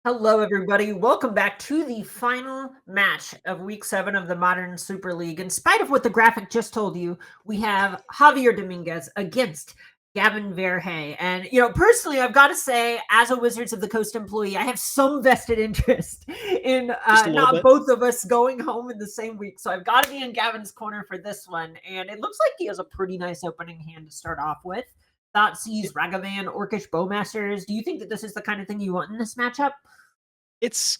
Hello, everybody. Welcome back to the final match of week 7 of the Modern Super League. In spite of what the graphic just told you, we have Javier Dominguez against Gavin Verhey. And, personally, I've got to say, as a Wizards of the Coast employee, I have some vested interest in Just a little not bit. both of us going home in the same week. So I've got to be in Gavin's corner for this one. And it looks like he has a pretty nice opening hand to start off with. Thoughtseize, Ragavan, Orcish Bowmasters. Do you think that this is the kind of thing you want in this matchup? It's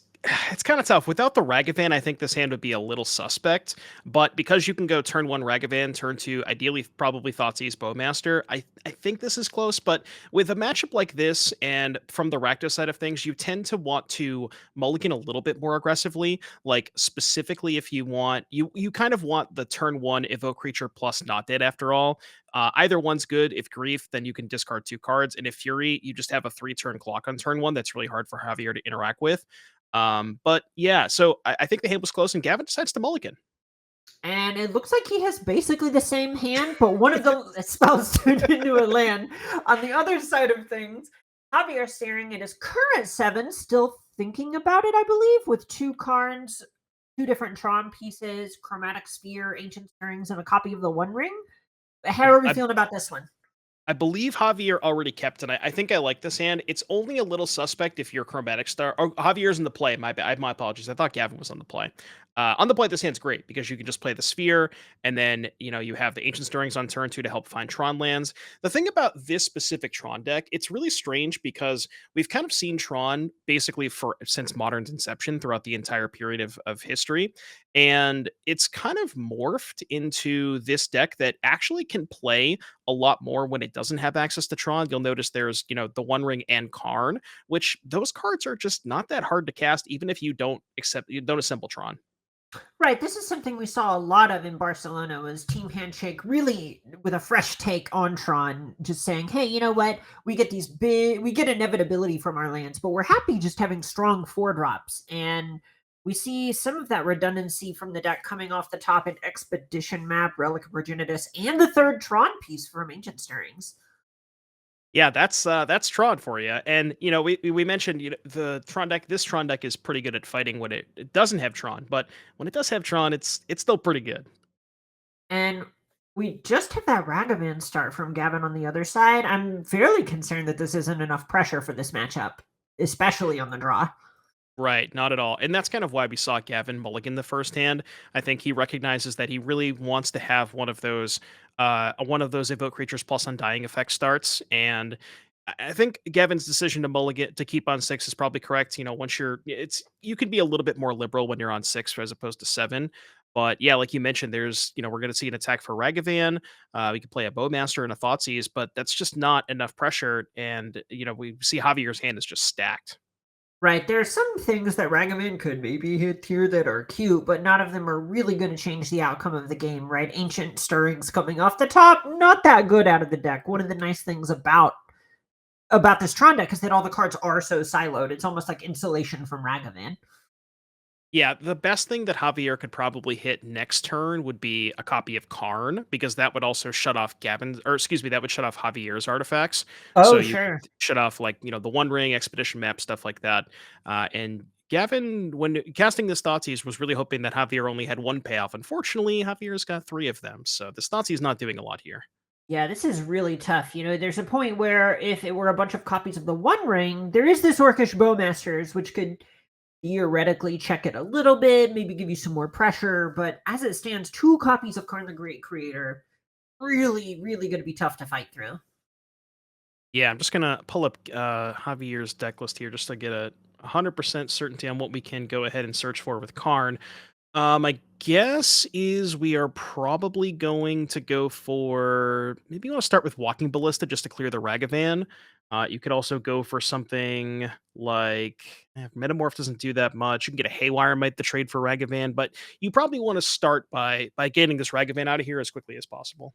it's kind of tough. Without the Ragavan, I think this hand would be a little suspect. But because you can go turn 1 Ragavan, turn 2, ideally probably Thoughtseize Bowmaster, I think this is close. But with a matchup like this, and from the Rakdos side of things, you tend to want to mulligan a little bit more aggressively. Like specifically, if you want, you kind of want the turn 1 Evoke Creature plus Not Dead after all. Either one's good. If Grief, then you can discard 2 cards. And if Fury, you just have a 3-turn clock on turn 1 that's really hard for Javier to interact with. But yeah, so I think the hand was close, and Gavin decides to mulligan. And it looks like he has basically the same hand, but one of the spells turned into a land. On the other side of things, Javier staring at his current 7, still thinking about it, I believe, with 2 cards, 2 different Tron pieces, Chromatic Sphere, Ancient Stirrings, and a copy of the One Ring. How are we I feeling about this one? I believe Javier already kept, and I think I like this hand. It's only a little suspect if you're Chromatic Star. Oh, Javier's in the play. My apologies. I thought Gavin was on the play. On the play, this hand's great because you can just play the Sphere, and then you have the Ancient Stirrings on turn 2 to help find Tron lands. The thing about this specific Tron deck, it's really strange because we've kind of seen Tron basically since Modern's inception throughout the entire period of history, and it's kind of morphed into this deck that actually can play a lot more when it doesn't have access to Tron. You'll notice there's, the One Ring and Karn, which those cards are just not that hard to cast, even if you don't assemble Tron. Right, this is something we saw a lot of in Barcelona was Team Handshake really with a fresh take on Tron, just saying, hey, you know what? We get inevitability from our lands, but we're happy just having strong 4 drops. And we see some of that redundancy from the deck coming off the top in Expedition Map, Relic of Virginitas, and the 3rd Tron piece from Ancient Stirrings. Yeah, that's Tron for you. And we mentioned the Tron deck. This Tron deck is pretty good at fighting when it doesn't have Tron, but when it does have Tron, it's still pretty good. And we just had that Ragavan start from Gavin on the other side. I'm fairly concerned that this isn't enough pressure for this matchup, especially on the draw. Right, not at all. And that's kind of why we saw Gavin mulligan the first hand. I think he recognizes that he really wants to have one of those evoke creatures plus undying effect starts. And I think Gavin's decision to mulligan to keep on 6 is probably correct. Once you can be a little bit more liberal when you're on 6 as opposed to 7. But yeah, like you mentioned, we're going to see an attack for Ragavan. We could play a Bowmaster and a Thoughtseize, but that's just not enough pressure. And we see Javier's hand is just stacked. Right, there are some things that Ragavan could maybe hit here that are cute, but none of them are really going to change the outcome of the game, right? Ancient Stirrings coming off the top, not that good out of the deck. One of the nice things about this Tron deck is that all the cards are so siloed. It's almost like insulation from Ragavan. Yeah, the best thing that Javier could probably hit next turn would be a copy of Karn, because that would also shut off that would shut off Javier's artifacts. So Oh, you sure. could shut off the One Ring, Expedition Map, stuff like that. And Gavin, when casting the Thoughtseize, was really hoping that Javier only had one payoff. Unfortunately, Javier's got 3 of them, so the Thoughtseize not doing a lot here. Yeah, this is really tough. There's a point where if it were a bunch of copies of the One Ring, there is this Orcish Bowmasters, which could theoretically check it a little bit, maybe give you some more pressure. But as it stands, 2 copies of Karn the Great Creator, really, really going to be tough to fight through. Yeah, I'm just gonna pull up Javier's deck list here just to get a 100% certainty on what we can go ahead and search for with Karn. My guess is we are probably going to go for maybe you want to start with Walking Ballista just to clear the Ragavan. You could also go for something like Metamorph doesn't do that much. You can get a Haywire Might the trade for Ragavan, but you probably want to start by getting this Ragavan out of here as quickly as possible.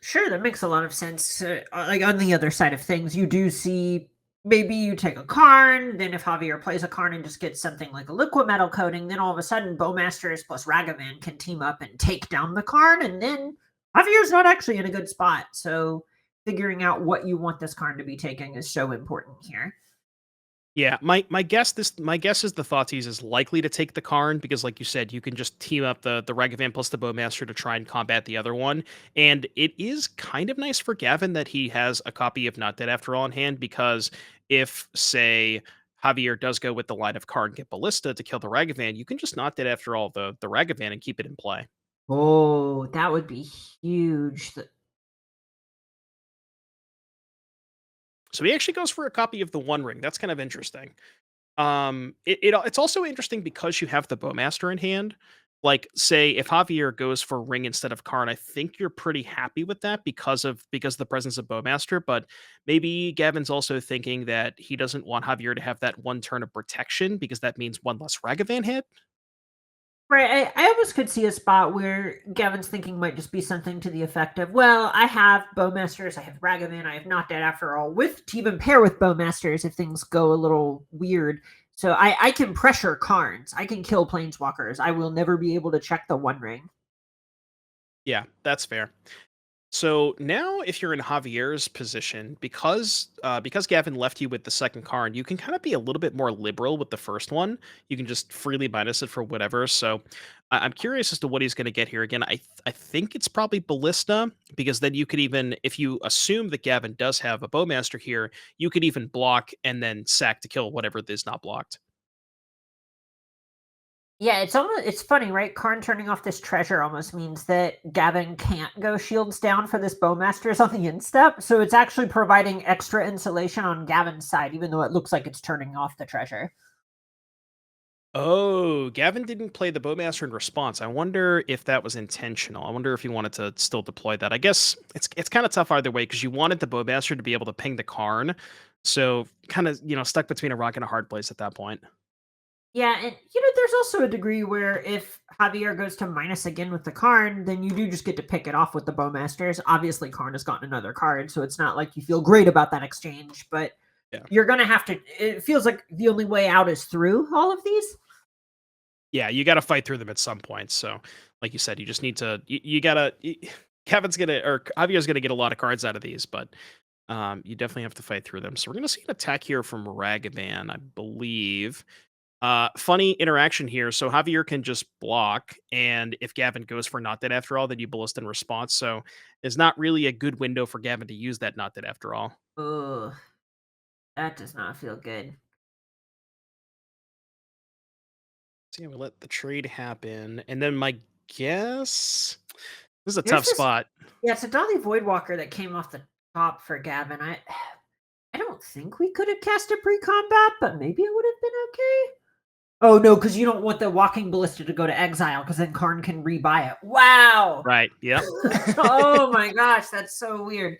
Sure, that makes a lot of sense. Like on the other side of things, you do see maybe you take a Karn, then if Javier plays a Karn and just gets something like a Liquid Metal Coating, then all of a sudden Bowmasters plus Ragavan can team up and take down the Karn, and then Javier's not actually in a good spot. So figuring out what you want this Karn to be taking is so important here. Yeah, my guess is the Thoughtseize is likely to take the Karn because, like you said, you can just team up the Ragavan plus the Bowmaster to try and combat the other one. And it is kind of nice for Gavin that he has a copy of Not Dead After All in hand because if, say, Javier does go with the line of Karn get Ballista to kill the Ragavan, you can just Not Dead After All the Ragavan and keep it in play. Oh, that would be huge. So he actually goes for a copy of the One Ring. That's kind of interesting. It's also interesting because you have the Bowmaster in hand. Like, say, if Javier goes for Ring instead of Karn, I think you're pretty happy with that because of the presence of Bowmaster. But maybe Gavin's also thinking that he doesn't want Javier to have that one turn of protection because that means one less Ragavan hit. Right, I almost could see a spot where Gavin's thinking might just be something to the effect of, well, I have Bowmasters, I have Ragavan, I have Not Dead After All, with to even pair with Bowmasters if things go a little weird. So I can pressure Karns, I can kill Planeswalkers. I will never be able to check the One Ring. Yeah, that's fair. So now, if you're in Javier's position, because Gavin left you with the second card, you can kind of be a little bit more liberal with the first one. You can just freely minus it for whatever. So I'm curious as to what he's going to get here. Again, I think it's probably Ballista because then you could even, if you assume that Gavin does have a Bowmaster here, you could even block and then sack to kill whatever is not blocked. Yeah, it's funny, right? Karn turning off this treasure almost means that Gavin can't go shields down for this Bowmasters on the instep. So it's actually providing extra insulation on Gavin's side, even though it looks like it's turning off the treasure. Oh, Gavin didn't play the Bowmaster in response. I wonder if that was intentional. I wonder if he wanted to still deploy that. I guess it's kind of tough either way because you wanted the Bowmaster to be able to ping the Karn. So kind of, stuck between a rock and a hard place at that point. Yeah, and there's also a degree where if Javier goes to minus again with the Karn, then you do just get to pick it off with the Bowmasters. Obviously, Karn has gotten another card, so it's not like you feel great about that exchange, but Yeah. you're gonna have to. It feels like the only way out is through all of these. Yeah, you got to fight through them at some point. So, like you said, you just need to, you got to, Kevin's going to, or Javier's going to get a lot of cards out of these, but you definitely have to fight through them. So, we're going to see an attack here from Ragavan, I believe. Funny interaction here. So Javier can just block, and if Gavin goes for Not Dead After All, then you ballista in response. So there's not really a good window for Gavin to use that Not Dead After All. Ugh, that does not feel good. So yeah, we let the trade happen, and then my guess this is a There's tough this, spot. yeah, it's a Dolly Voidwalker that came off the top for Gavin. I don't think we could have cast a pre-combat, but maybe it would have been okay. Oh no, because you don't want the Walking Ballista to go to exile, because then Karn can rebuy it. Wow. Right. Yep. Oh my gosh, that's so weird.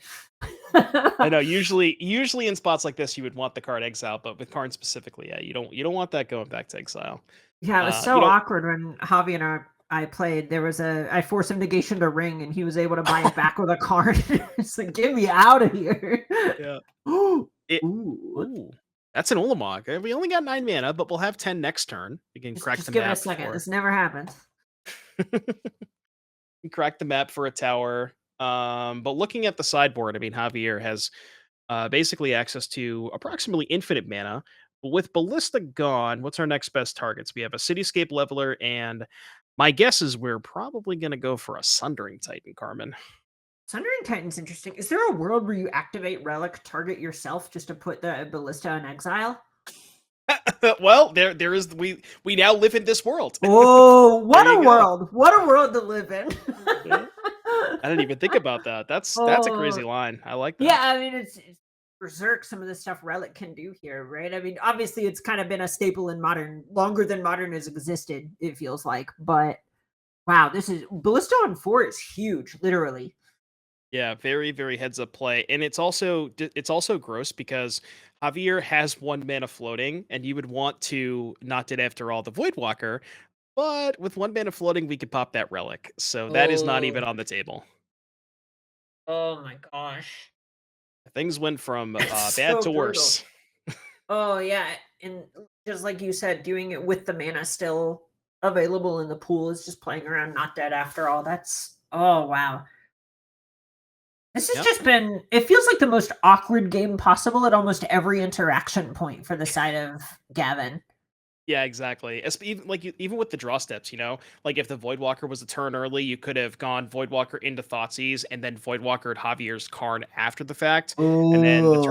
I know. Usually in spots like this, you would want the card exile, but with Karn specifically, yeah, you don't want that going back to exile. Yeah, it was You so don't. awkward when Javi and I played. I forced him negation to ring, and he was able to buy it back with a card. It's like, get me out of here. Yeah. Ooh. It. Ooh. Ooh. That's an Ulamog. We only got 9 mana, but we'll have 10 next turn. We can crack Just the give it a map second. for. This never happens. Crack the map for a tower. But looking at the sideboard, I mean, Javier has basically access to approximately infinite mana. But with Ballista gone, what's our next best targets? We have a Cityscape Leveler, and my guess is we're probably going to go for a Sundering Titan, Carmen. Sundering Titan's interesting. Is there a world where you activate Relic, target yourself just to put the Ballista in exile? Well, there is we now live in this world. Oh, what There a you go. world! What a world to live in. Yeah. I didn't even think about that. That's a crazy Oh, line. I like yeah. that. I mean, it's berserk. Some of the stuff Relic can do here, right? I mean, obviously, it's kind of been a staple in modern, longer than modern has existed. It feels like, but wow, this is Ballista on 4 is huge, literally. Yeah, very, very heads up play, and it's also gross because Javier has 1 mana floating, and you would want to not it after all the Voidwalker, but with 1 mana floating, we could pop that relic, so that is not even Oh, on the table. oh my gosh, Things went from it's bad so to brutal. worse. Oh yeah, and just like you said, doing it with the mana still available in the pool is just playing around not dead after all. That's oh wow. This has Yep. just been, it feels like the most awkward game possible at almost every interaction point for the side of Gavin. Yeah, exactly. Even like even with the draw steps, like if the Voidwalker was a turn early, you could have gone Voidwalker into Thoughtseize and then Voidwalker at Javier's Karn after the fact, and then the Oh.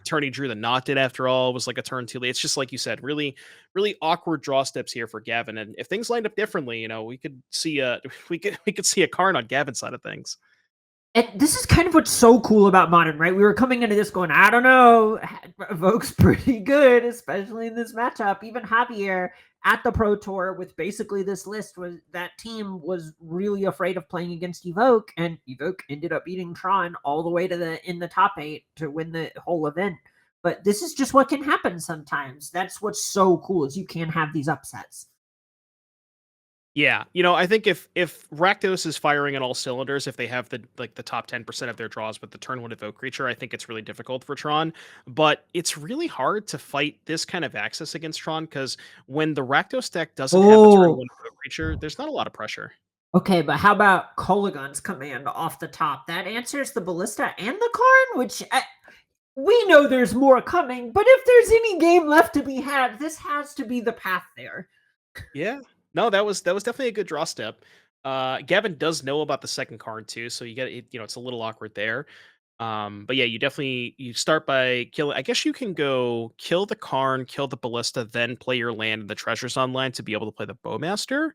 turn he drew the Knot did after all was like a turn too late. It's just like you said, really, really awkward draw steps here for Gavin. And if things lined up differently, we could see a we could see a Karn on Gavin's side of things. And this is kind of what's so cool about Modern, right? We were coming into this going, I don't know, Evoke's pretty good, especially in this matchup. Even Javier at the Pro Tour with basically this list was that team was really afraid of playing against Evoke, and Evoke ended up beating Tron all the way to the top 8 to win the whole event. But this is just what can happen sometimes. That's what's so cool is you can have these upsets. Yeah, I think if Rakdos is firing on all cylinders, if they have the top 10% of their draws with the turn one evoke creature, I think it's really difficult for Tron. But it's really hard to fight this kind of access against Tron because when the Rakdos deck doesn't have a turn Oh, one evoke creature, there's not a lot of pressure. okay, but how about Kolaghan's command off the top? That answers the Ballista and the Karn, which we know there's more coming, but if there's any game left to be had, this has to be the path there. Yeah. No, that was definitely a good draw step. Gavin does know about the second card too, so you get it, it's a little awkward there. But yeah, you start by killing. I guess you can go kill the Karn, kill the Ballista, then play your land and the treasures online to be able to play the Bowmaster.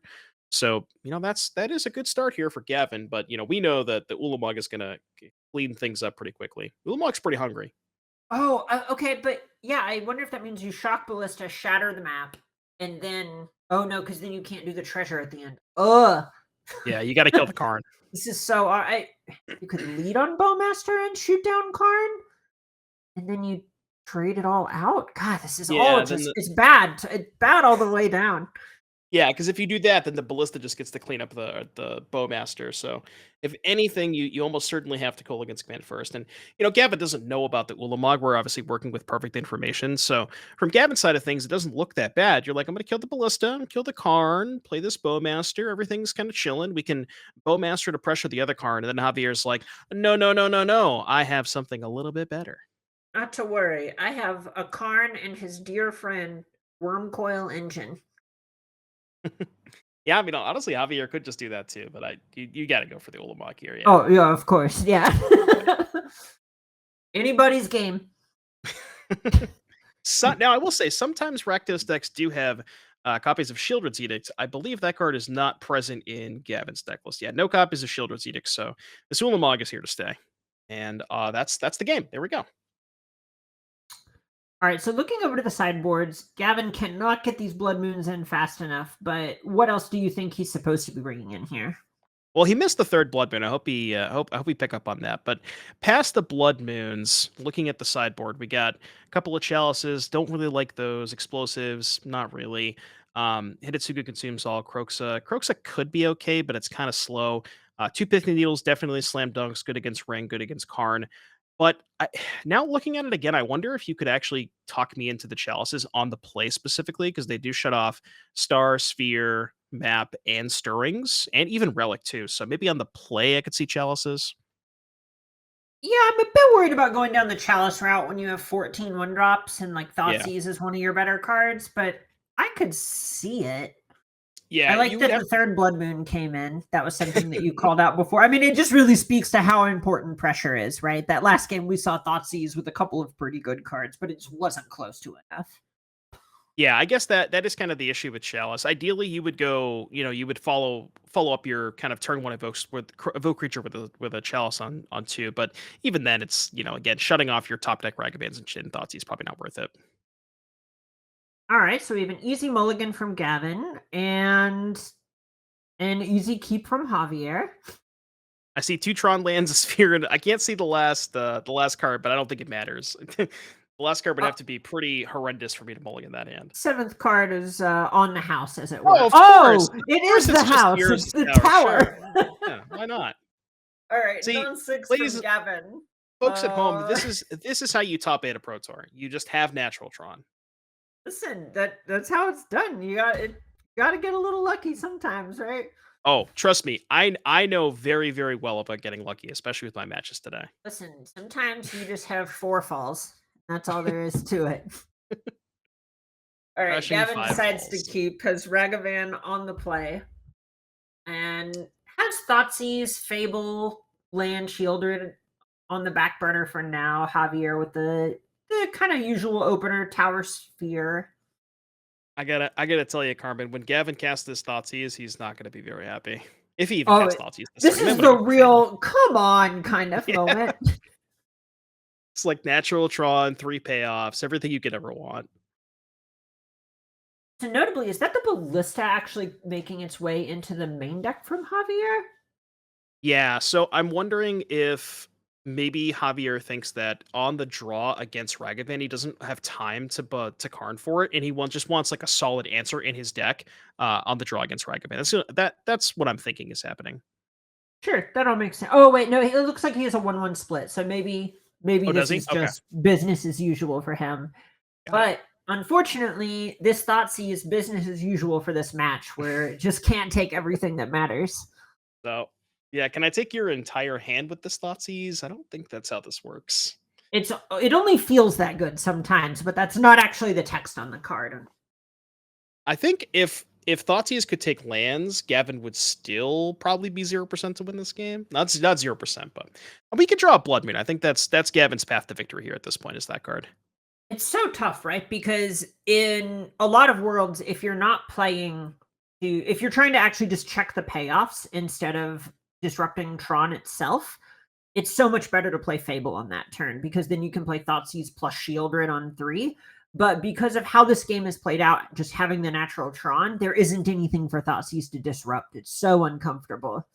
So that is a good start here for Gavin. But we know that the Ulamog is gonna clean things up pretty quickly. Ulamog's pretty hungry. Oh, okay, but yeah, I wonder if that means you shock Ballista, shatter the map, and then oh no, because then you can't do the treasure at the end. Ugh, Yeah, you got to kill the Karn. this is so. You could lead on Bowmaster and shoot down Karn, and then you trade it all out. God, this is all Yeah, then just it's bad. It's bad all the way down. Yeah, because if you do that, then the ballista just gets to clean up the bowmaster. So, if anything, you almost certainly have to call against command first. And Gavin doesn't know about the Ulamog. We're obviously working with perfect information. So, from Gavin's side of things, it doesn't look that bad. You're like, I'm going to kill the ballista, kill the Karn, play this bowmaster. Everything's kind of chilling. We can bowmaster to pressure the other Karn. And then Javier's like, no, no, no, no, no. I have something a little bit better. Not to worry. I have a Karn and his dear friend Wormcoil Engine. Yeah, I mean, honestly, Javier could just do that too. But you got to go for the Ulamog here. Yeah. Oh yeah, of course. Yeah. Anybody's game. So, now, I will say, sometimes Rakdos decks do have copies of Shieldred's Edict. I believe that card is not present in Gavin's deck list. Yeah, no copies of Shieldred's Edict, so this Ulamog is here to stay. And that's the game. There we go. All right, so looking over to the sideboards, Gavin cannot get these Blood Moons in fast enough, but what else do you think he's supposed to be bringing in here? Well, he missed the third Blood Moon. I hope I hope we pick up on that. But past the Blood Moons, looking at the sideboard, we got a couple of Chalices. Don't really like those. Explosives, not really. Hidetsugu consumes all. Croxa could be okay, but it's kind of slow. Two Pithing Needles, definitely slam dunks. Good against Ring, good against Karn. But now looking at it again, I wonder if you could actually talk me into the Chalices on the play specifically, because they do shut off Star, Sphere, Map, and Stirrings, and even Relic too. So maybe on the play, I could see Chalices. Yeah, I'm a bit worried about going down the Chalice route when you have 14 one-drops and like Yeah, Thoughtseize is one of your better cards, but I could see it. I yeah, like you would that have. the third Blood Moon came in. That was something that you called out before. I mean, it just really speaks to how important pressure is, right? That last game we saw Thoughtseize with a couple of pretty good cards, but it just wasn't close to enough. Yeah, I guess that is kind of the issue with Chalice. Ideally, you would go, you would follow up your kind of turn one evokes with evoke creature with a Chalice on two. But even then, it's again shutting off your top deck Ragavan's and shit and Thoughtseize is probably not worth it. All right, so we have an easy mulligan from Gavin and an easy keep from Javier. I see two Tron lands, a sphere, and I can't see the last card, but I don't think it matters. The last card would have to be pretty horrendous for me to mulligan that hand. Seventh card is on the house, as it were. Oh, of Oh, course. Of it course is the it's just house. Heroes It's the Tower. Sure. tower. Yeah, why not? All right, See, non-six ladies, from Gavin. folks at home, Uh, this is how you top 8 a Pro Tour. You just have natural Tron. Listen, that's how it's done. You got it. Gotta get a little lucky sometimes, right? Oh, trust me, I know very, very well about getting lucky, especially with my matches today. Listen, sometimes you just have four falls. That's all there is to it. All right, Crashing Gavin five decides to balls. keep has Ragavan on the play and has Thoughtseize, Fable, Land Shieldred on the back burner for now. Javier with the kind of usual opener Tower Sphere. I gotta tell you, Carmen, when Gavin casts this Thoughtseize, he's not gonna be very happy. If he even Oh, casts Thoughtseize this this turn, you might is want to the go for Fable. real come on kind of Yeah, moment. it's like natural Tron, 3 payoffs, everything you could ever want. So notably, is that the ballista actually making its way into the main deck from Javier? Yeah, so I'm wondering if maybe Javier thinks that on the draw against Ragavan, he doesn't have time to Karn for it, and he just wants like a solid answer in his deck on the draw against Ragavan. That's what I'm thinking is happening. Sure, that all makes sense. Oh wait, no, it looks like he has a 1-1 split. So maybe Oh, does this he? is Okay, just business as usual for him. got it. But unfortunately, this Thoughtseize is business as usual for this match, where it just can't take everything that matters. So yeah, can I take your entire hand with this Thoughtseize? I don't think that's how this works. It only feels that good sometimes, but that's not actually the text on the card. I think if Thoughtseize could take lands, Gavin would still probably be 0% to win this game. Not 0%, but we could draw a Blood Moon. I think that's Gavin's path to victory here at this point. Is that card? It's so tough, right? Because in a lot of worlds, if you're not playing if you're trying to actually just check the payoffs instead of disrupting Tron itself, it's so much better to play Fable on that turn because then you can play Thoughtseize plus Shieldred on 3. But because of how this game is played out, just having the natural Tron, there isn't anything for Thoughtseize to disrupt. It's so uncomfortable.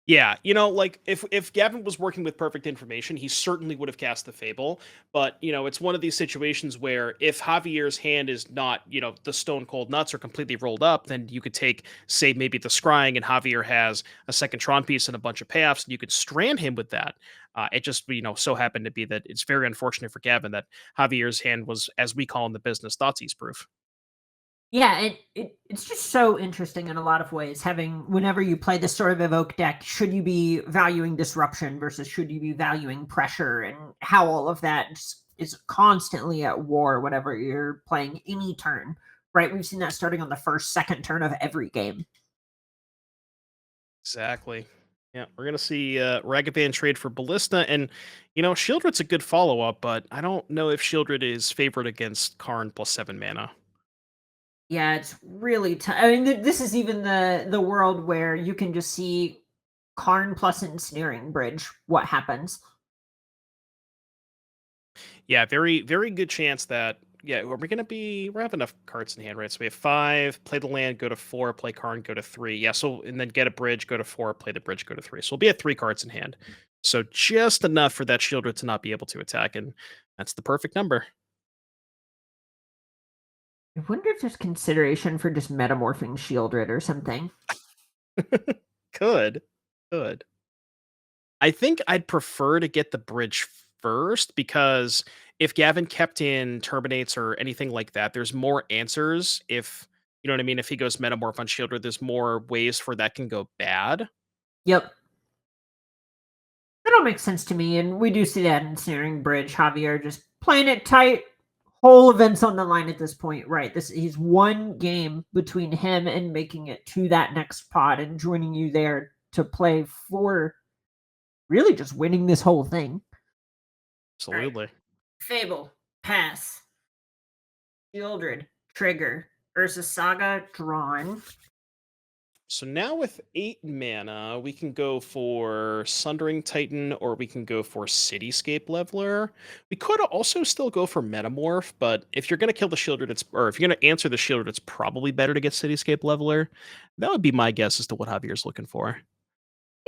Yeah, like if Gavin was working with perfect information, he certainly would have cast the Fable. But it's one of these situations where if Javier's hand is not, the stone cold nuts are completely rolled up, then you could take, say, maybe the scrying, and Javier has a second Tron piece and a bunch of payoffs, and you could strand him with that. It just, so happened to be that it's very unfortunate for Gavin that Javier's hand was, as we call in the business, Thoughtseize proof. Yeah, it's just so interesting in a lot of ways. Having whenever you play this sort of evoke deck, should you be valuing disruption versus should you be valuing pressure, and how all of that is constantly at war whenever you're playing any turn. Right, we've seen that starting on the first, second turn of every game. Exactly. Yeah, we're gonna see Ragavan trade for Ballista, and Shieldred's a good follow up, but I don't know if Shieldred is favored against Karn plus 7 mana. Yeah, it's really tough. I mean, this is even the world where you can just see Karn plus ensnaring bridge. What happens? Yeah, very very good chance that we have enough cards in hand, right? So we have 5, play the land, go to 4, play Karn, go to 3. Yeah, so and then get a bridge, go to 4, play the bridge, go to 3. So we'll be at 3 cards in hand. So just enough for that Shieldred to not be able to attack, and that's the perfect number. I wonder if there's consideration for just metamorphing Shieldred or something. Could. Could. I think I'd prefer to get the bridge first because if Gavin kept in Terminates or anything like that, there's more answers. If you know what I mean, if he goes Metamorph on Shielder, there's more ways for that can go bad. Yep. That all makes sense to me, and we do see that in Snaring Bridge. Javier just playing it tight. Whole events on the line at this point, right? He's one game between him and making it to that next pod and joining you there to play for really just winning this whole thing. All right. Absolutely. Fable, pass. Shieldred, trigger. Ursa Saga, drawn. So now with 8 mana, we can go for Sundering Titan or we can go for Cityscape Leveler. We could also still go for Metamorph, but if you're going to kill the Shieldred, or if you're going to answer the Shieldred, it's probably better to get Cityscape Leveler. That would be my guess as to what Javier's looking for.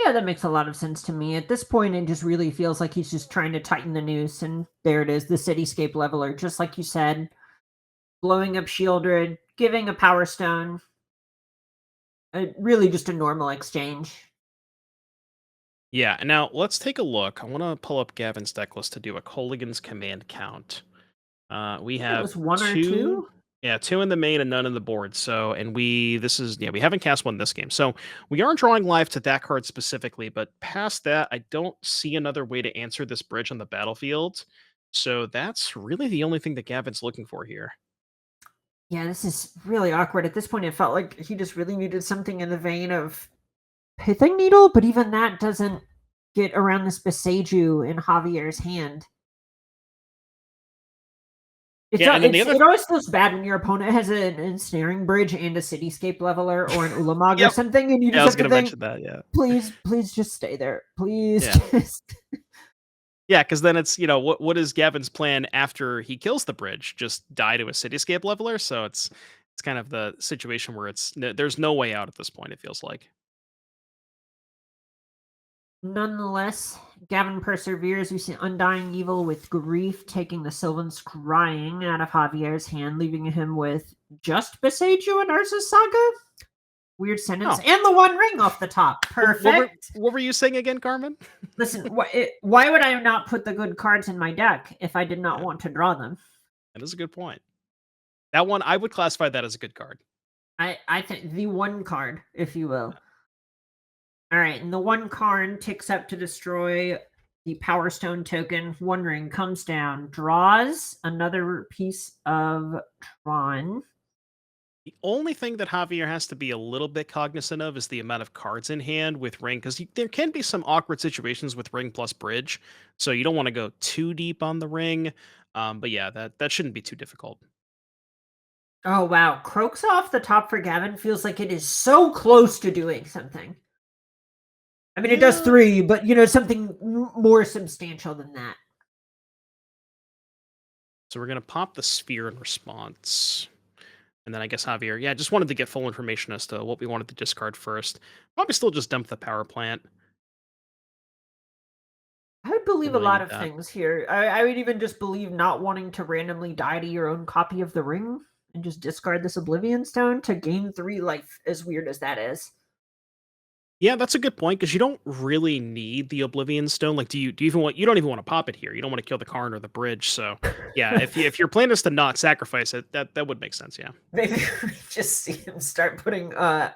Yeah, that makes a lot of sense to me. At this point, it just really feels like he's just trying to tighten the noose, and there it is, the Cityscape Leveler, just like you said, blowing up Shieldred, giving a Power Stone. Really just a normal exchange. Yeah, and now let's take a look. I want to pull up Gavin's deck list to do a Mulligan's command count. We I think it have was one or two. two. Yeah, 2 in the main and none in the board. So, and we haven't cast one this game. So we aren't drawing life to that card specifically, but past that, I don't see another way to answer this bridge on the battlefield. So that's really the only thing that Gavin's looking for here. Yeah, this is really awkward. At this point, it felt like he just really needed something in the vein of Pithing Needle, but even that doesn't get around this Beseju in Javier's hand. Yeah, and then the other It always feels bad when your opponent has an ensnaring bridge and a cityscape leveler or an Ulamog or Yep. something, and you Yeah, I just was have to gonna think, mention that, yeah. please just stay there. Please Yeah. just Yeah, because then it's, what is Gavin's plan after he kills the bridge? Just die to a cityscape leveler? So it's kind of the situation where there's no way out at this point, it feels like. Nonetheless, Gavin perseveres. We see Undying Evil with Grief taking the Sylvan Scrying out of Javier's hand, leaving him with just Beseju and Urza's Saga. Weird sentence. Oh. And the One Ring off the top. Perfect. What were you saying again, Carmen? Listen, why would I not put the good cards in my deck if I did not Yeah. want to draw them? That is a good point. That one, I would classify that as a good card. I think the one card, if you will. All right, and the one card ticks up to destroy the Power Stone token. One Ring comes down, draws another piece of Tron. The only thing that Javier has to be a little bit cognizant of is the amount of cards in hand with Ring, because there can be some awkward situations with Ring plus Bridge, so you don't want to go too deep on the Ring. But yeah, that shouldn't be too difficult. Oh wow, Croaks off the top for Gavin feels like it is so close to doing something. I mean, it does Yeah. 3, but something more substantial than that. So we're gonna pop the sphere in response. And then I guess Javier, yeah, just wanted to get full information as to what we wanted to discard first. Probably still just dump the power plant. I would believe Don't a really lot need of that. things here. I would even just believe not wanting to randomly die to your own copy of the ring and just discard this Oblivion Stone to gain 3 life, as weird as that is. Yeah, that's a good point because you don't really need the Oblivion Stone. Like, you don't even want to pop it here. You don't want to kill the Karn or the bridge. So, yeah, if your plan is to not sacrifice it, that would make sense. Yeah. Maybe we just see him start putting what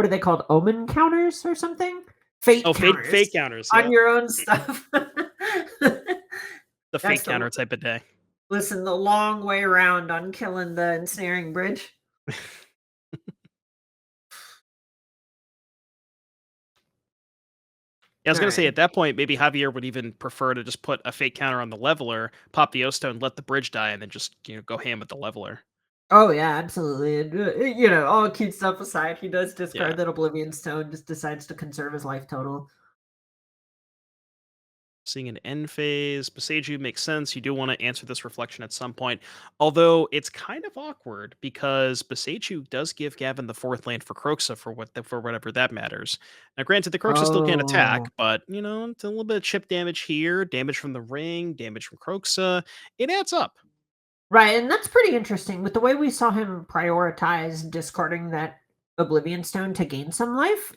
are they called? Omen counters or something? Fate Oh, counters fate counters. on Yeah, your own stuff. the That's fate counter type of day. Listen, the long way around on killing the ensnaring bridge. Yeah, I was All gonna say right. at that point, maybe Javier would even prefer to just put a fate counter on the leveler, pop the O stone, let the bridge die, and then just go ham with the leveler. Oh yeah, absolutely. And, all cute stuff aside, he does Yeah. discard that Oblivion Stone. Just decides to conserve his life total. Seeing an end phase, Beseju makes sense. You do want to answer this reflection at some point. Although it's kind of awkward because Beseju does give Gavin the fourth land for Kroxa for whatever that matters. Now, granted, the Kroxa still can't attack, Oh, but it's a little bit of chip damage here, damage from the ring, damage from Kroxa. It adds up. right, and that's pretty interesting. With the way we saw him prioritize discarding that Oblivion Stone to gain some life,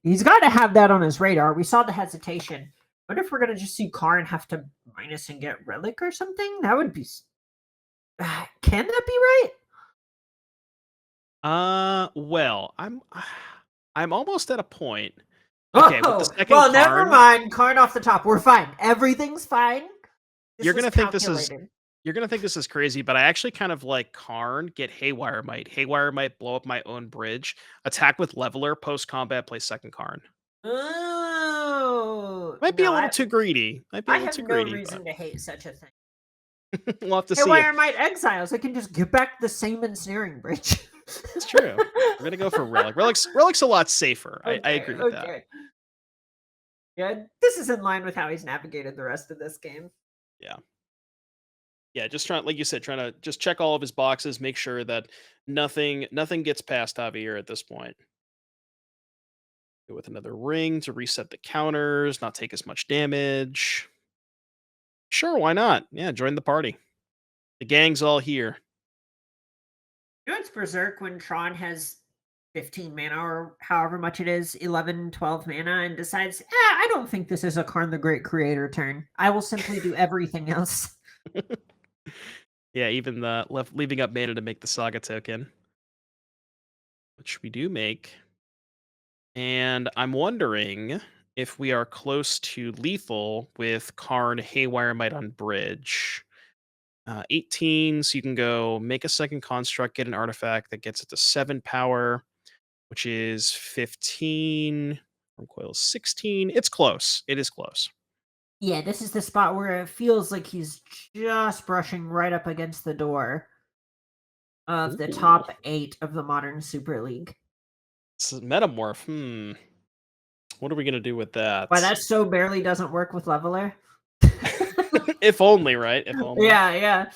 he's got to have that on his radar. We saw the hesitation. What if we're gonna just see Karn have to minus and get Relic or something? That would be. Can that be right? Well, I'm almost at a point. Okay, with the Oh, second well, never Karn, mind. Karn off the top. We're fine. Everything's fine. This you're was gonna think this is calculated. You're gonna think this is crazy, but I actually kind of like Karn, get Haywire Might. Haywire Might blow up my own bridge, attack with Leveler, post combat, play second Karn. Oh Might be a no, little too greedy. Might be a I little have too no greedy, but reason to hate such a thing. we'll have to Hey, see why it. are my exiles? I can just get back the same ensnaring bridge. It's true. We're gonna go for Relic. Relic's a lot safer. I Okay, agree with that. okay. Yeah, this is in line with how he's navigated the rest of this game. Yeah. Yeah, just trying, like you said, trying to just check all of his boxes, make sure that nothing gets past Javier at this point. Go with another ring to reset the counters, not take as much damage. Sure, why not? Yeah, join the party. The gang's all here. It's Berserk when Tron has 15 mana or however much it is, 11, 12 mana, and decides, I don't think this is a Karn the Great Creator turn. I will simply do everything else. Yeah, even the leaving up mana to make the Saga token, which we do make. And I'm wondering if we are close to lethal with Karn Haywire Might on Bridge. 18, so you can go make a second construct, get an artifact that gets it to 7 power, which is 15. Recoil 16. It's close. It is close. Yeah, this is the spot where it feels like he's just brushing right up against the door of the Ooh. top 8 of the modern Super League. This is Metamorph. What are we gonna do with Why that? that so barely doesn't work with Leveler. If only, right? If only. Yeah, yeah.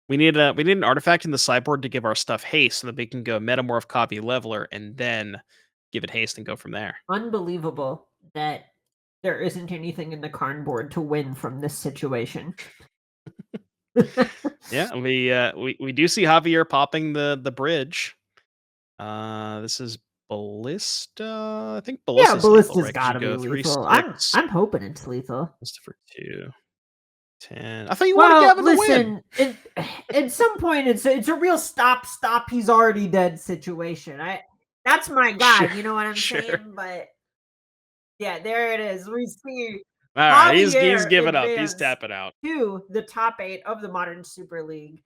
We need an artifact in the sideboard to give our stuff haste so that we can go Metamorph, copy, Leveler, and then give it haste and go from there. Unbelievable that there isn't anything in the Karn board to win from this situation. Yeah, we do see Javier popping the bridge. This is Ballista. I think Yeah, Ballista's lethal, Ballista's right? Because you gotta be go 3, lethal. 6. I'm hoping it's lethal. Ballista for 2, 10. I thought you wanted Well, Gavin to win. listen, at some point it's a real stop, he's already dead situation. That's my guy, Sure, you know what I'm sure. saying? But yeah, there it is. We see All right, he's Javier giving up. He's advance tapping out. to the top 8 of the modern Super League.